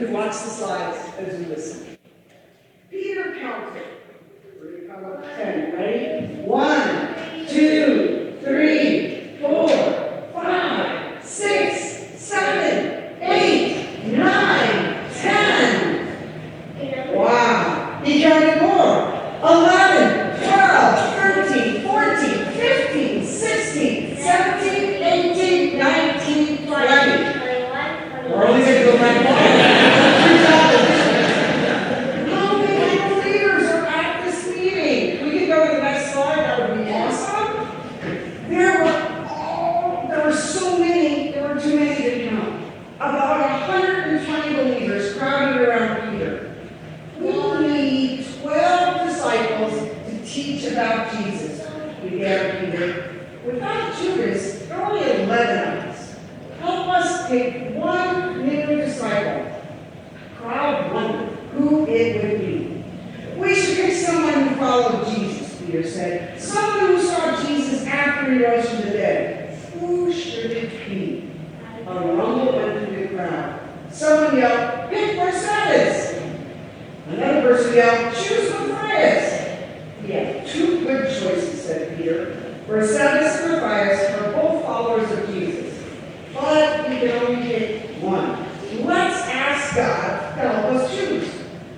can watch the slides as you listen. Peter counted. We're going to count up to 10. Ready? 1, 2, 3, 4, 5, 6, 7, 8, 9, 10. Wow. He counted more. 11, 12, 13, 14, 15, 16, 17, 18, 19, 20. We're only going to go back How many believers are at this meeting? We can go to the next slide. That would be awesome. There were so many. There were too many to count. About 120 believers crowded around Peter. We need 12 disciples to teach about Jesus, began Peter. Without Judas, there are only 11 of us. Help us pick one new disciple. Crowd wondered who it would be. We should pick someone who followed Jesus, Peter said. Someone who saw Jesus after he rose from the dead. Who should it be? A rumble went through the crowd. Someone yelled, pick Barsabbas. Another person yelled, choose Matthias. We have two good choices, said Peter. Barsabbas and Matthias are both followers of Jesus. But we can only pick one. Let's ask God to help us choose.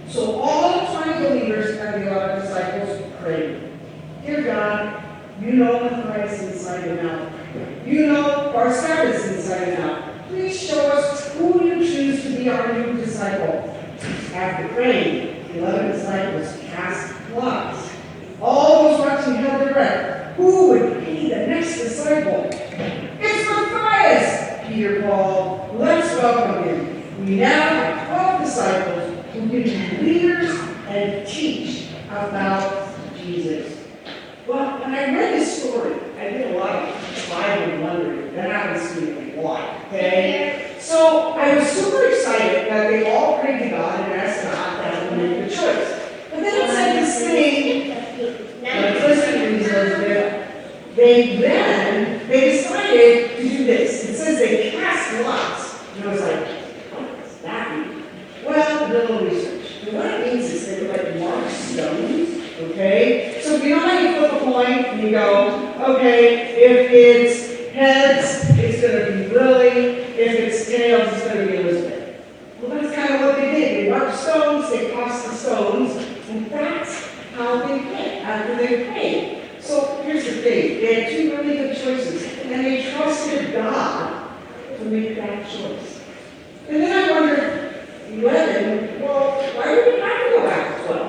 So all the 20 believers and the 11 disciples prayed. Dear God, you know Matthias inside and out. You know Barsabbas inside and out. Please show us who you choose to be our new disciple. After praying, the 11 disciples cast lots. All those watching held their breath. Who would be the next disciple? It's Matthias, Peter called. Let's welcome him. We now have 12 disciples who can be leaders and teach about Jesus. Well, when I read this story, I did a lot of trying and wondering. That happens to me a lot, okay? So I was super excited that they all prayed to God and asked God to help them make the choice. But then it said this thing, listen to these Elizabeth, they decided to do this. It says they cast lots. And I was like, what does that mean? Well, I did a little research. And what it means is they were like marked stones, okay? So you know how you flip a coin and you go, okay, if it's heads, it's going to be Lily. If it's tails, it's going to be Elizabeth. Well, that's kind of what they did. They marked stones, they cast the stones, and that's how they picked after they prayed. So here's the thing. They had two really good choices, and they trusted God to make that choice. And then I wondered, 11, well, why did we have to go back to 12?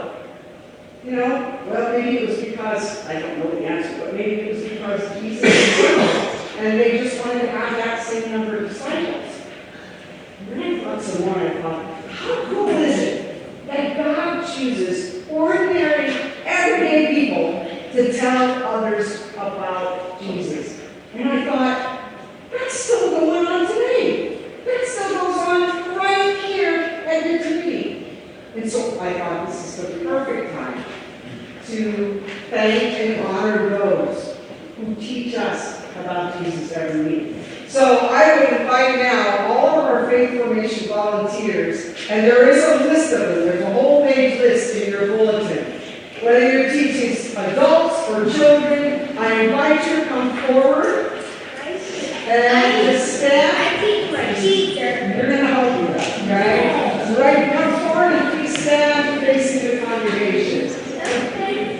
You know, well, maybe it was because, I don't know the answer, but maybe it was because Jesus was and they just wanted to have that same number of disciples. And then I thought some more, and I thought, how cool is it that God chooses ordinary, everyday people to tell others about Jesus? And I thought, that's still going on today. That still goes on right here at your community. And so I thought this is the perfect time to thank and honor those who teach us about Jesus every week. So I would invite now all of our faith formation volunteers, and there is a list of them. There's a whole page list in your bulletin. Whether you're teaching adults or children, I invite you to come forward and to stand. I teach my teacher. You're going to help you that, okay? So right, come forward and please stand facing the congregation.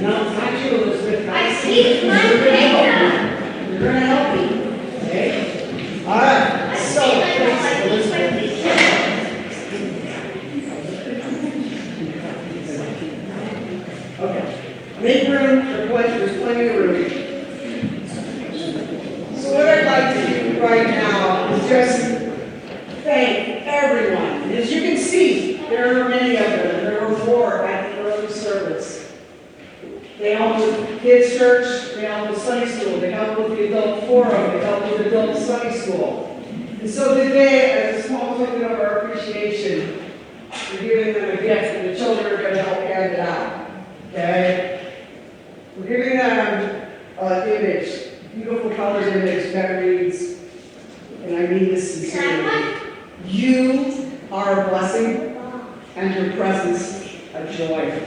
No, it's not you, Elizabeth. I teach my teacher. You're going to help me. Okay? All right. So, Elizabeth. Okay. Make room. There's plenty of room. So what I'd like to do right now is just thank everyone. As you can see, there are many of them. There were more at the early service. They help with kids' church, they help with Sunday school, they help with the adult forum, they help with adult Sunday school. And so today, as a small token of our appreciation, we're giving them a gift, and the children are going to help hand it out. Okay? We're giving them an image, beautiful colored image that reads, and I mean this sincerely, you are are a blessing and your presence a joy.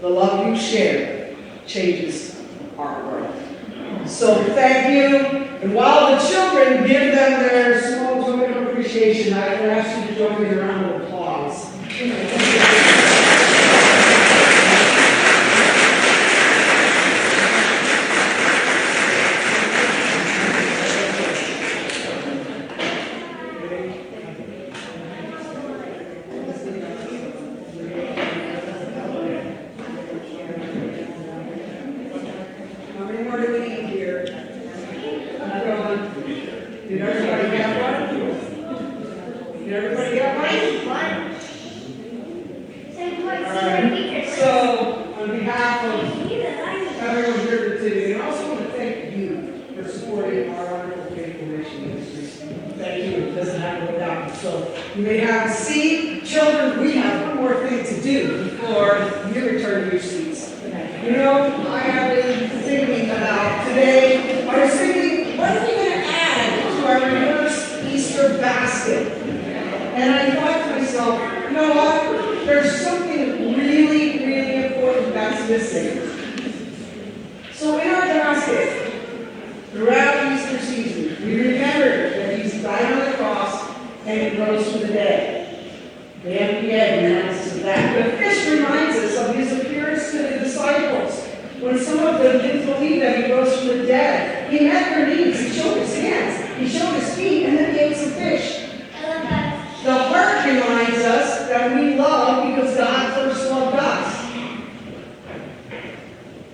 The love you share changes our world. So thank you. And while the children give them their small token of appreciation, I would ask you to join me in a round of applause. How many more do we need here? Did everybody get one? Did everybody get one? Alright, so on behalf of everyone here today, I also want to thank you for supporting our wonderful faithful mission ministries. Thank you. It doesn't happen without you. So you may have a seat. Children, we have one more thing to do before you return to your seats. You know, I have been thinking about today, I was thinking, what are we going to add to our reverse Easter basket? And I thought to myself, you know what? There's something really, really important that's missing. So in our basket, throughout Easter season, we remember that Jesus died on the cross and he rose from the dead. The empty egg reminds us of that. The fish reminds us of his appearance to the disciples. When some of them didn't believe that he rose from the dead, he met their needs. He showed his hands, he showed his feet, and then he ate some fish. The heart reminds us that we love because God first loved us.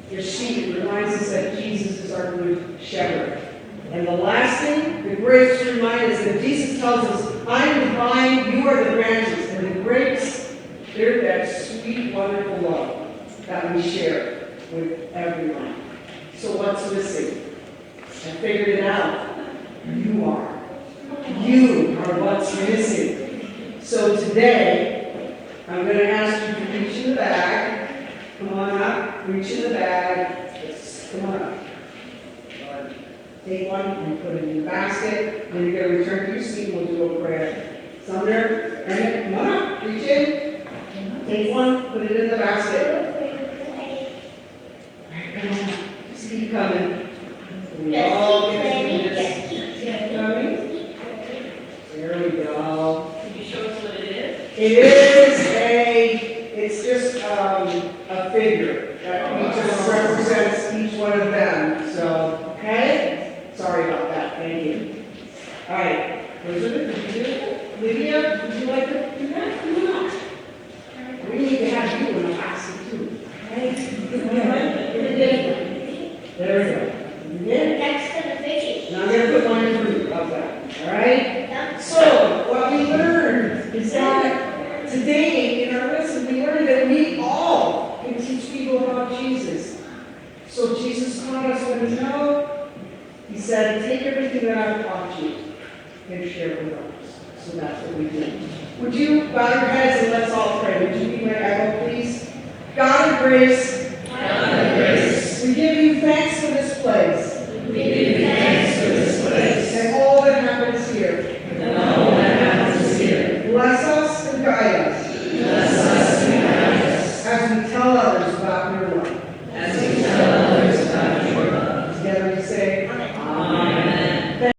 Your sheep reminds us that Jesus is our good shepherd. And the last thing, the grapes remind us that Jesus tells us, I am the vine, you are the branches. And the grapes, they're that sweet, wonderful love that we share with everyone. So what's missing? I figured it out. You are. You are what's missing. So today, I'm going to ask you to reach in the bag. Come on up. Reach in the bag. Come on up. Take one and put it in the basket. Then you're going to return to your seat and we'll do a prayer. Sumner, Emmett, come on up. Reach in. Take one, put it in the basket. Come on. Just keep coming. We all get to do this. Keep coming. There we go. Can you show us what it is? It's just a figure that just represents each one of them. So, okay? Sorry about that. Thank you. All right. Elizabeth, did you do it? Lydia, would you like to do that? Come on up. We need to have you in the basket too. Okay? There we go. You did? Next to the fishes. Now I'm going to put mine in blue. How's that? All right? So, what we learned is that today in our lesson, we learned that we all can teach people about Jesus. So Jesus taught us what to know. He said, take everything that I've taught you and share it with others. So that's what we do. Would you bow your heads and let's all pray? Would you be my echo, please? God of grace,